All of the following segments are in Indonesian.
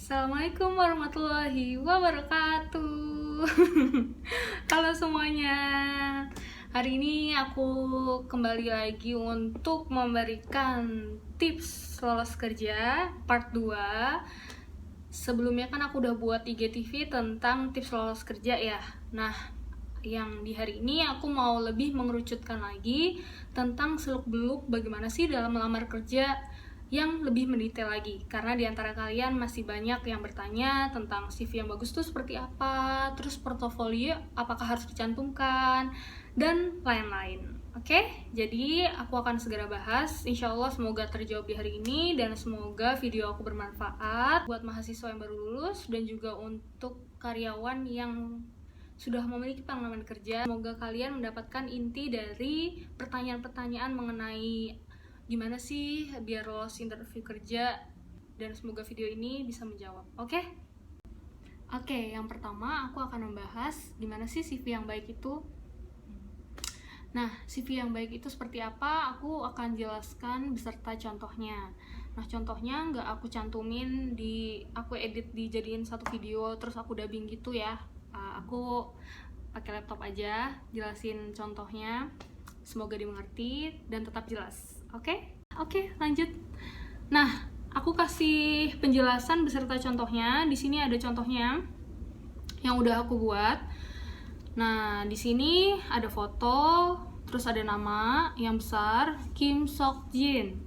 Assalamualaikum warahmatullahi wabarakatuh. Halo semuanya. Hari ini aku kembali lagi untuk memberikan tips lolos kerja part 2. Sebelumnya kan aku udah buat IGTV tentang tips lolos kerja ya. Nah, yang di hari ini aku mau lebih mengerucutkan lagi tentang seluk-beluk bagaimana sih dalam melamar kerja yang lebih mendetail lagi, karena di antara kalian masih banyak yang bertanya tentang CV yang bagus tuh seperti apa, terus portofolio apakah harus dicantumkan, dan lain-lain. Oke, jadi aku akan segera bahas. Insya Allah semoga terjawab di hari ini, dan semoga video aku bermanfaat buat mahasiswa yang baru lulus dan juga untuk karyawan yang sudah memiliki pengalaman kerja. Semoga kalian mendapatkan inti dari pertanyaan-pertanyaan mengenai gimana sih biar lolos interview kerja, dan semoga video ini bisa menjawab. Oke, yang pertama aku akan membahas gimana sih CV yang baik itu. Nah, CV yang baik itu seperti apa? Aku akan jelaskan beserta contohnya. Nah, contohnya nggak aku cantumin aku edit dijadiin satu video terus aku dubbing gitu ya. Aku pakai laptop aja jelasin contohnya. Semoga dimengerti dan tetap jelas. Oke, lanjut. Nah, aku kasih penjelasan beserta contohnya. Di sini ada contohnya yang udah aku buat. Nah, di sini ada foto, terus ada nama yang besar, Kim Sok Jin.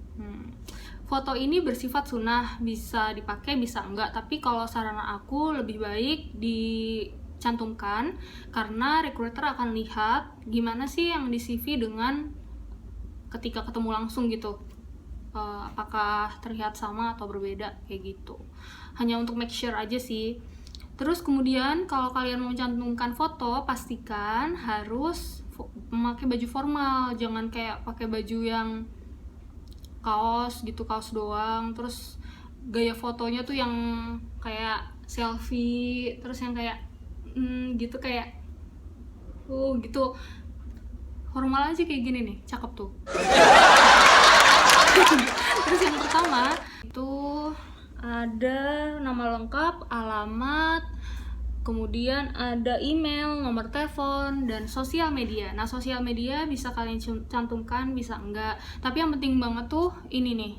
Foto ini bersifat sunnah, bisa dipakai, bisa enggak. Tapi kalau saran aku lebih baik dicantumkan, karena recruiter akan lihat gimana sih yang di CV dengan ketika ketemu langsung gitu. Apakah terlihat sama atau berbeda, kayak gitu. Hanya untuk make sure aja sih. Terus kemudian kalau kalian mau mencantumkan foto, pastikan harus memakai baju formal, jangan kayak pakai baju yang kaos gitu, kaos doang. Terus gaya fotonya tuh yang kayak selfie, terus yang kayak gitu, kayak gitu. Formal aja kayak gini nih, cakep tuh. Terus yang pertama itu ada nama lengkap, alamat, kemudian ada email, nomor telepon, dan sosial media. Nah, sosial media bisa kalian cantumkan, bisa enggak. Tapi yang penting banget tuh ini nih,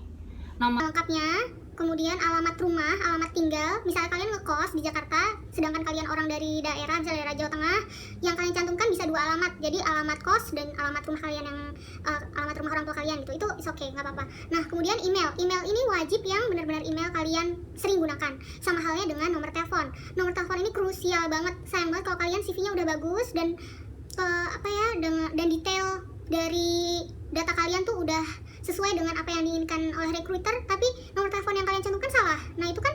nama lengkapnya, kemudian alamat rumah, alamat tinggal. Misalnya kalian ngekos di Jakarta, sedangkan kalian orang dari daerah, misalnya daerah Jawa Tengah, yang kalian cantumkan bisa 2 alamat. Jadi alamat kos dan alamat rumah kalian yang alamat rumah orang tua kalian gitu. Itu is okay, nggak apa-apa. Nah, kemudian email. Email ini wajib yang benar-benar email kalian sering gunakan. Sama halnya dengan nomor telepon. Nomor telepon ini krusial banget. Sayang banget kalau kalian CV-nya udah bagus dan dan detail dari data kalian tuh udah sesuai dengan apa yang diinginkan oleh recruiter, tapi nomor telepon yang kalian cantumkan salah. Nah, itu kan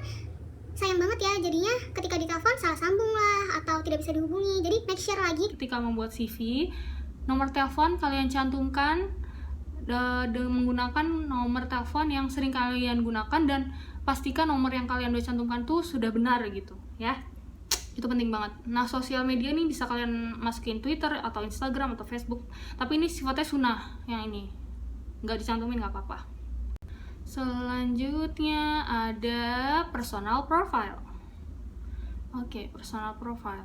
sayang banget ya, jadinya ketika ditelepon salah sambung lah atau tidak bisa dihubungi. Jadi make sure lagi ketika membuat CV, nomor telepon kalian cantumkan menggunakan nomor telepon yang sering kalian gunakan, dan pastikan nomor yang kalian udah cantumkan tuh sudah benar gitu ya. Itu penting banget. Nah, sosial media nih bisa kalian masukin Twitter atau Instagram atau Facebook, tapi ini sifatnya sunnah, yang ini nggak dicantumin nggak apa-apa. Selanjutnya ada personal profile. Personal profile.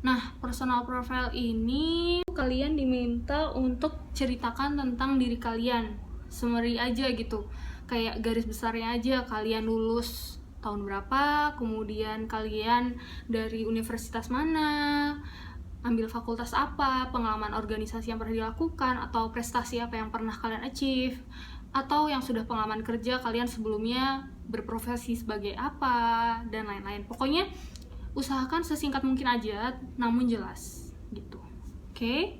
Nah, personal profile ini kalian diminta untuk ceritakan tentang diri kalian semeri aja gitu, kayak garis besarnya aja. Kalian lulus tahun berapa, kemudian kalian dari universitas mana, ambil fakultas apa, pengalaman organisasi yang pernah dilakukan, atau prestasi apa yang pernah kalian achieve, atau yang sudah pengalaman kerja kalian sebelumnya berprofesi sebagai apa, dan lain-lain. Pokoknya usahakan sesingkat mungkin aja, namun jelas gitu. Oke.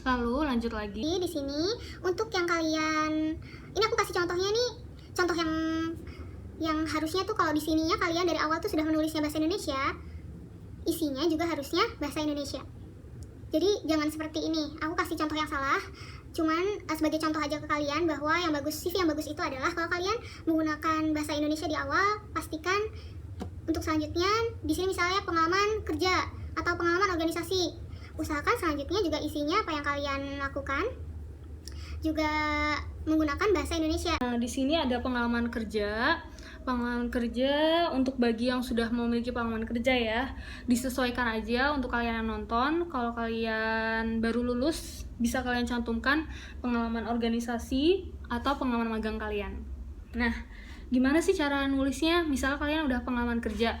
Lalu lanjut lagi. Di sini untuk yang kalian, ini aku kasih contohnya nih, contoh yang harusnya tuh kalau di sininya kalian dari awal tuh sudah menulisnya bahasa Indonesia, isinya juga harusnya bahasa Indonesia. Jadi jangan seperti ini. Aku kasih contoh yang salah, cuman sebagai contoh aja ke kalian bahwa yang bagus, CV yang bagus itu adalah kalau kalian menggunakan bahasa Indonesia di awal. Pastikan untuk selanjutnya di sini misalnya pengalaman kerja atau pengalaman organisasi, usahakan selanjutnya juga isinya apa yang kalian lakukan juga menggunakan bahasa Indonesia. Nah, di sini ada pengalaman kerja, pengalaman kerja untuk bagi yang sudah memiliki pengalaman kerja ya, disesuaikan aja untuk kalian yang nonton. Kalau kalian baru lulus, bisa kalian cantumkan pengalaman organisasi atau pengalaman magang kalian. Nah, gimana sih cara nulisnya? Misal kalian udah pengalaman kerja,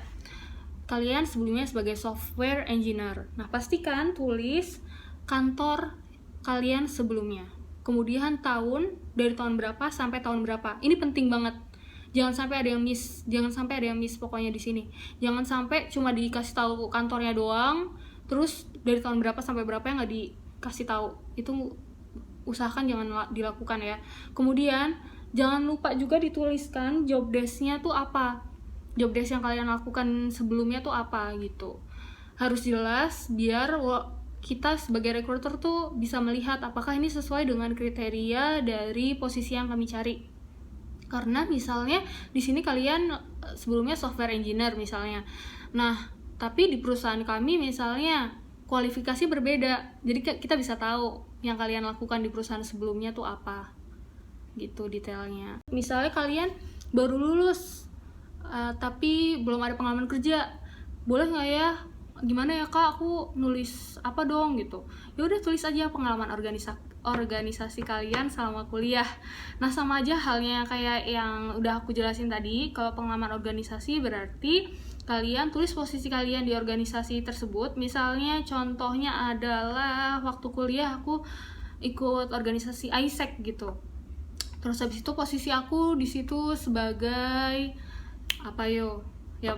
kalian sebelumnya sebagai software engineer. Nah, pastikan tulis kantor kalian sebelumnya. Kemudian tahun, dari tahun berapa sampai tahun berapa. Ini penting banget. Jangan sampai ada yang miss pokoknya di sini. Jangan sampai cuma dikasih tahu kantornya doang, terus dari tahun berapa sampai berapa yang nggak dikasih tahu. Itu usahakan jangan dilakukan ya. Kemudian jangan lupa juga dituliskan job desk-nya tuh apa. Job desk yang kalian lakukan sebelumnya tuh apa gitu. Harus jelas biar kita sebagai recruiter tuh bisa melihat apakah ini sesuai dengan kriteria dari posisi yang kami cari. Karena misalnya di sini kalian sebelumnya software engineer misalnya. Nah, tapi di perusahaan kami misalnya kualifikasi berbeda. Jadi kita bisa tahu yang kalian lakukan di perusahaan sebelumnya tuh apa. Gitu detailnya. Misalnya kalian baru lulus tapi belum ada pengalaman kerja. Boleh nggak ya? Gimana ya kak, aku nulis apa dong gitu. Ya udah tulis aja pengalaman organisasi kalian selama kuliah. Nah, sama aja halnya kayak yang udah aku jelasin tadi. Kalau pengalaman organisasi berarti kalian tulis posisi kalian di organisasi tersebut. Misalnya contohnya adalah waktu kuliah aku ikut organisasi ISEC gitu. Terus habis itu posisi aku di situ sebagai apa yo? Ya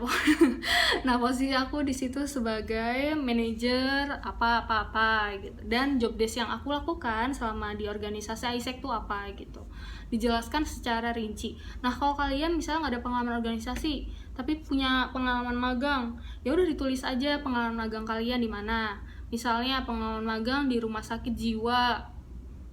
nah, posisi aku di situ sebagai manajer apa gitu. Dan job desk yang aku lakukan selama di organisasi ISEC tuh apa gitu. Dijelaskan secara rinci. Nah, kalau kalian misalnya nggak ada pengalaman organisasi tapi punya pengalaman magang, ya udah ditulis aja pengalaman magang kalian di mana. Misalnya pengalaman magang di Rumah Sakit Jiwa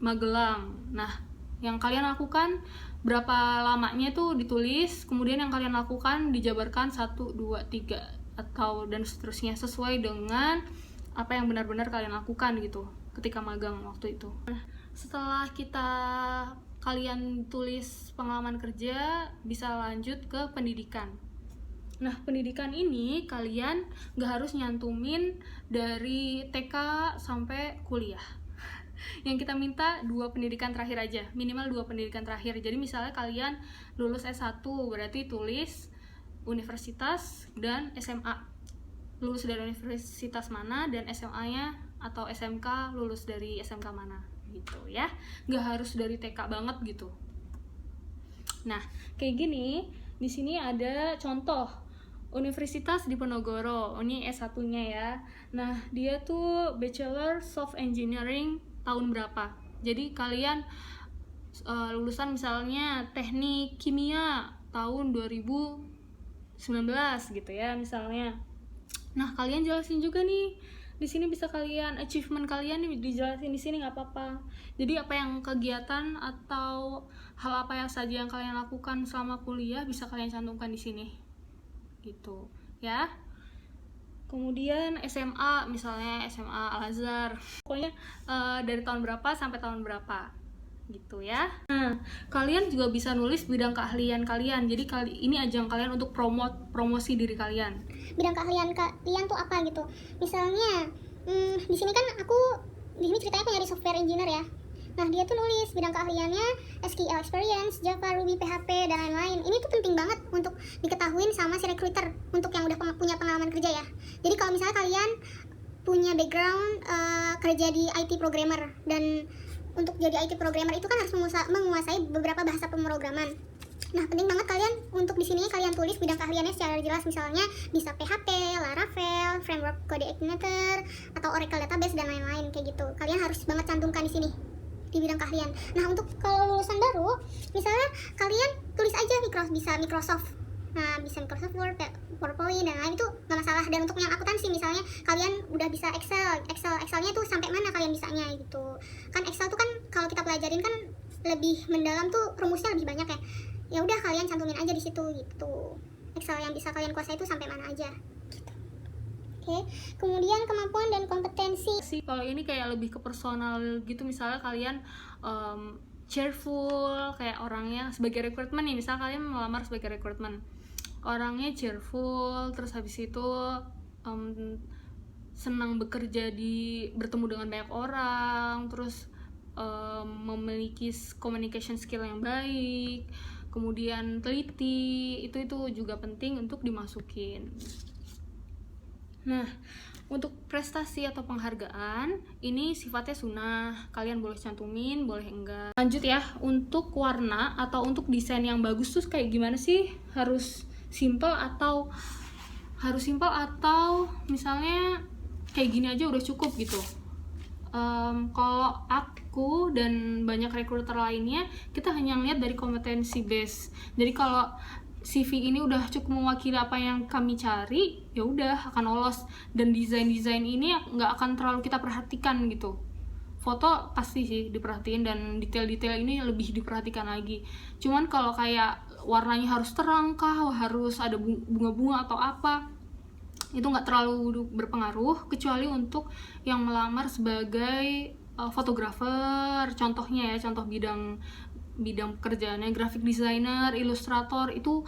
Magelang. Nah, yang kalian lakukan berapa lamanya tuh ditulis, kemudian yang kalian lakukan dijabarkan 1, 2, 3 atau dan seterusnya sesuai dengan apa yang benar-benar kalian lakukan gitu ketika magang waktu itu. Nah, setelah kalian tulis pengalaman kerja, bisa lanjut ke pendidikan. Nah, pendidikan ini kalian gak harus nyantumin dari TK sampai kuliah. Yang kita minta 2 pendidikan terakhir aja, minimal 2 pendidikan terakhir. Jadi misalnya kalian lulus S1, berarti tulis universitas dan SMA. Lulus dari universitas mana dan SMA-nya atau SMK lulus dari SMK mana gitu ya. Nggak harus dari TK banget gitu. Nah, kayak gini, di sini ada contoh Universitas Diponegoro, ini S1-nya ya. Nah, dia tuh Bachelor of Engineering tahun berapa. Jadi kalian lulusan misalnya teknik kimia tahun 2019 gitu ya misalnya. Nah, kalian jelasin juga nih di sini, bisa kalian achievement kalian nih dijelasin di sini, nggak apa-apa. Jadi apa yang kegiatan atau hal apa yang saja yang kalian lakukan selama kuliah bisa kalian cantumkan di sini gitu ya. Kemudian SMA, misalnya SMA Al-Azhar, pokoknya dari tahun berapa sampai tahun berapa gitu ya. Nah, kalian juga bisa nulis bidang keahlian kalian. Jadi ini ajang kalian untuk promosi diri kalian. Bidang keahlian kalian tuh apa gitu. Misalnya di sini kan aku di sini ceritanya aku nyari software engineer ya. Nah, dia tuh nulis bidang keahliannya SQL experience, Java, Ruby, PHP, dan lain-lain. Ini tuh penting banget untuk diketahuin sama si recruiter untuk yang udah punya pengalaman kerja ya. Jadi kalau misalnya kalian punya background kerja di IT programmer, dan untuk jadi IT programmer itu kan harus menguasai beberapa bahasa pemrograman. Nah, penting banget kalian untuk di sini kalian tulis bidang keahliannya secara jelas, misalnya bisa PHP, Laravel, framework code igniter, atau Oracle database dan lain-lain kayak gitu. Kalian harus banget cantumkan di sini di bidang keahlian. Nah, untuk kalau lulusan baru, misalnya kalian tulis aja bisa Microsoft. Nah, bisa Microsoft Word, PowerPoint dan lain itu nggak masalah. Dan untuk yang akuntansi misalnya kalian udah bisa Excelnya tuh sampai mana kalian bisanya gitu. Kan Excel tuh kan kalau kita pelajarin kan lebih mendalam tuh, rumusnya lebih banyak ya. Ya udah kalian cantumin aja di situ gitu. Excel yang bisa kalian kuasai itu sampai mana aja. Oke. Kemudian kemampuan dan kompetensi. Kalau ini kayak lebih ke personal gitu, misalnya kalian cheerful, kayak orangnya sebagai recruitment nih, misal kalian melamar sebagai recruitment, orangnya cheerful, terus habis itu senang bekerja bertemu dengan banyak orang, terus memiliki communication skill yang baik, kemudian teliti, itu juga penting untuk dimasukin. Nah, untuk prestasi atau penghargaan, ini sifatnya sunnah, kalian boleh cantumin, boleh enggak. Lanjut ya, untuk warna atau untuk desain yang bagus tuh kayak gimana sih? Harus simple atau misalnya kayak gini aja udah cukup gitu. Kalau aku dan banyak recruiter lainnya, kita hanya ngeliat dari kompetensi base. Jadi kalau CV ini udah cukup mewakili apa yang kami cari, ya udah akan lolos. Dan desain ini nggak akan terlalu kita perhatikan gitu. Foto pasti sih diperhatiin, dan detail-detail ini lebih diperhatikan lagi. Cuman kalau kayak warnanya harus terang kah, harus ada bunga-bunga atau apa, itu nggak terlalu berpengaruh, kecuali untuk yang melamar sebagai fotografer, contohnya ya, contoh bidang pekerjaannya graphic designer, ilustrator, itu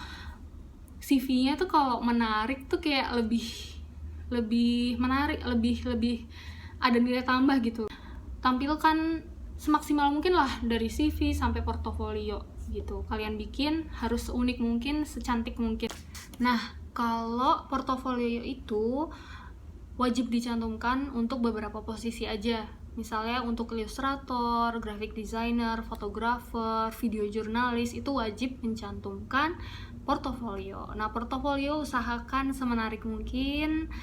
CV-nya tuh kalau menarik tuh kayak lebih menarik, lebih ada nilai tambah gitu. Tampilkan semaksimal mungkin lah dari CV sampai portofolio gitu. Kalian bikin harus unik mungkin, secantik mungkin. Nah, kalau portofolio itu wajib dicantumkan untuk beberapa posisi aja. Misalnya untuk ilustrator, graphic designer, fotografer, video jurnalis, itu wajib mencantumkan portofolio. Nah, portofolio usahakan semenarik mungkin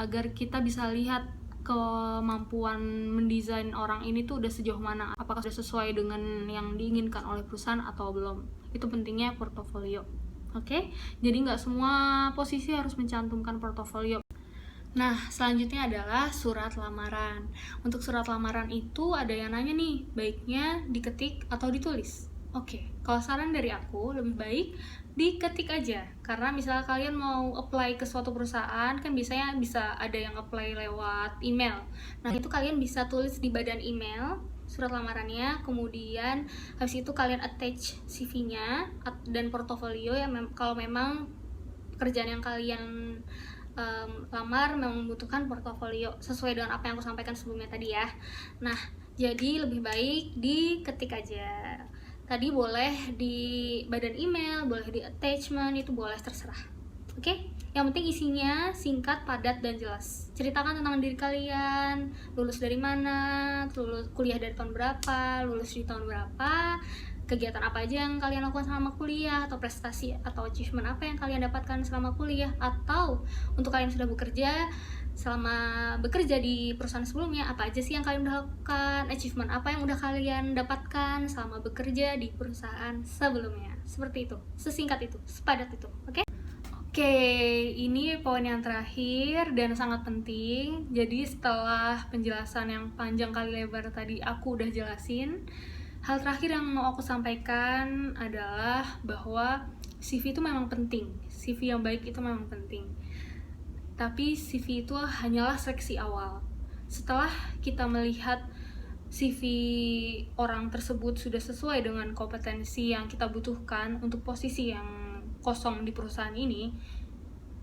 agar kita bisa lihat kemampuan mendesain orang ini tuh udah sejauh mana, apakah sudah sesuai dengan yang diinginkan oleh perusahaan atau belum. Itu pentingnya portofolio. Oke, jadi nggak semua posisi harus mencantumkan portofolio. Nah, selanjutnya adalah surat lamaran. Untuk surat lamaran itu ada yang nanya nih, baiknya diketik atau ditulis? Oke, kalau saran dari aku lebih baik diketik aja. Karena misalnya kalian mau apply ke suatu perusahaan, kan biasanya bisa ada yang apply lewat email. Nah, itu kalian bisa tulis di badan email surat lamarannya, kemudian habis itu kalian attach CV-nya dan portofolio yang kalau memang pekerjaan yang kalian lamar memang membutuhkan portofolio sesuai dengan apa yang aku sampaikan sebelumnya tadi ya. Nah, jadi lebih baik diketik aja. Tadi boleh di badan email, boleh di attachment, itu boleh, terserah. Oke? Yang penting isinya singkat, padat, dan jelas. Ceritakan tentang diri kalian, lulus dari mana, lulus kuliah dari tahun berapa, lulus di tahun berapa, kegiatan apa aja yang kalian lakukan selama kuliah, atau prestasi atau achievement apa yang kalian dapatkan selama kuliah, atau untuk kalian sudah bekerja, selama bekerja di perusahaan sebelumnya, apa aja sih yang kalian udah lakukan, achievement apa yang udah kalian dapatkan selama bekerja di perusahaan sebelumnya. Seperti itu, sesingkat itu, sepadat itu, oke? Oke, ini poin yang terakhir dan sangat penting. Jadi setelah penjelasan yang panjang kali lebar tadi aku udah jelasin, hal terakhir yang mau aku sampaikan adalah bahwa CV itu memang penting. CV yang baik itu memang penting. Tapi CV itu hanyalah seleksi awal. Setelah kita melihat CV orang tersebut sudah sesuai dengan kompetensi yang kita butuhkan untuk posisi yang kosong di perusahaan ini,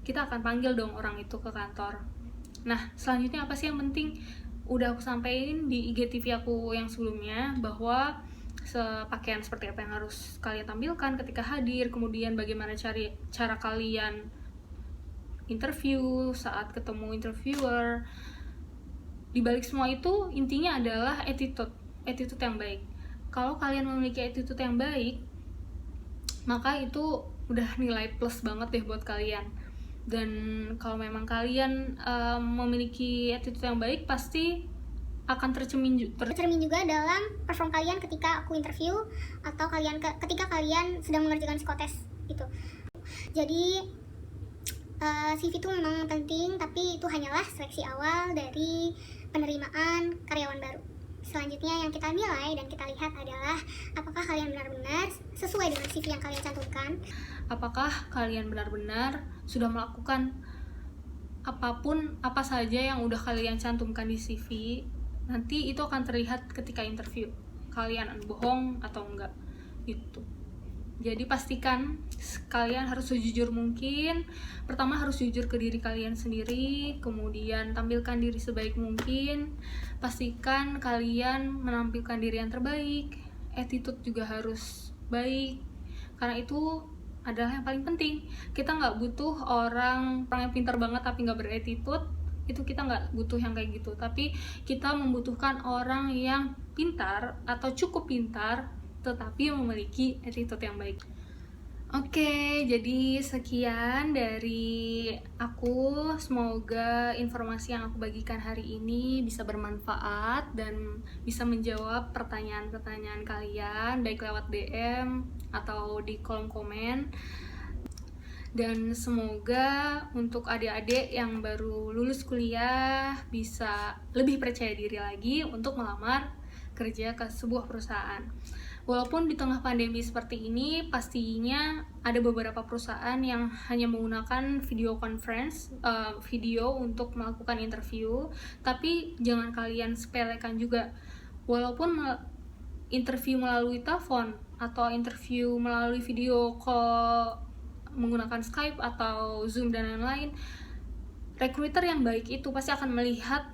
kita akan panggil dong orang itu ke kantor. Nah, selanjutnya apa sih yang penting? Udah aku sampaikan di IGTV aku yang sebelumnya, bahwa pakaian seperti apa yang harus kalian tampilkan ketika hadir, kemudian bagaimana cara kalian interview, saat ketemu interviewer. Di balik semua itu, intinya adalah attitude yang baik. Kalau kalian memiliki attitude yang baik, maka itu udah nilai plus banget deh buat kalian. Dan kalau memang kalian memiliki attitude yang baik, pasti akan tercermin juga dalam perform kalian ketika aku interview, atau ketika kalian sedang mengerjakan psikotes gitu. Jadi CV itu memang penting, tapi itu hanyalah seleksi awal dari penerimaan karyawan baru. Selanjutnya yang kita nilai dan kita lihat adalah apakah kalian benar-benar sesuai dengan CV yang kalian cantumkan. Apakah kalian benar-benar sudah melakukan apa saja yang udah kalian cantumkan di CV. Nanti itu akan terlihat ketika interview. kalian bohong atau enggak gitu. Jadi pastikan kalian harus sejujur mungkin. Pertama harus jujur ke diri kalian sendiri, kemudian tampilkan diri sebaik mungkin. Pastikan kalian menampilkan diri yang terbaik. Attitude juga harus baik, karena itu adalah yang paling penting. Kita nggak butuh orang yang pintar banget tapi nggak beretitude. Itu kita nggak butuh yang kayak gitu. Tapi kita membutuhkan orang yang pintar atau cukup pintar tetapi memiliki attitude yang baik. Oke, jadi sekian dari aku. Semoga informasi yang aku bagikan hari ini bisa bermanfaat dan bisa menjawab pertanyaan-pertanyaan kalian, baik lewat DM atau di kolom komen. Dan semoga untuk adik-adik yang baru lulus kuliah bisa lebih percaya diri lagi untuk melamar kerja ke sebuah perusahaan. Walaupun di tengah pandemi seperti ini, pastinya ada beberapa perusahaan yang hanya menggunakan video conference, video untuk melakukan interview. Tapi jangan kalian sepelekan juga. Walaupun interview melalui telepon atau interview melalui video call menggunakan Skype atau Zoom dan lain-lain, recruiter yang baik itu pasti akan melihat,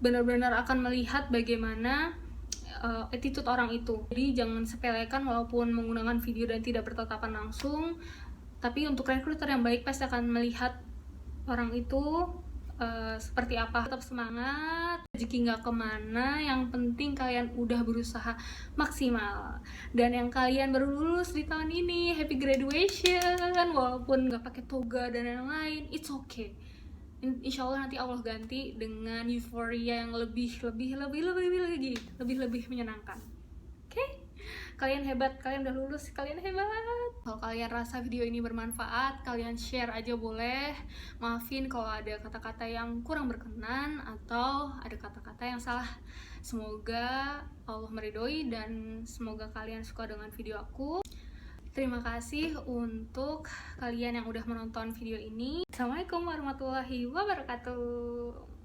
benar-benar akan melihat bagaimana attitude orang itu. Jadi jangan sepelekan walaupun menggunakan video dan tidak bertatapan langsung. Tapi untuk recruiter yang baik pasti akan melihat orang itu seperti apa. Tetap semangat, rezeki nggak kemana, yang penting kalian udah berusaha maksimal. Dan yang kalian baru lulus di tahun ini, happy graduation. Walaupun nggak pakai toga dan lain-lain, it's okay. Insya Allah nanti Allah ganti dengan euforia yang lebih menyenangkan. Oke? Kalian hebat, kalian udah lulus, kalian hebat. Kalau kalian rasa video ini bermanfaat, kalian share aja boleh. Maafin kalau ada kata-kata yang kurang berkenan atau ada kata-kata yang salah. Semoga Allah meridhoi dan semoga kalian suka dengan video aku. Terima kasih untuk kalian yang udah menonton video ini. Assalamualaikum warahmatullahi wabarakatuh.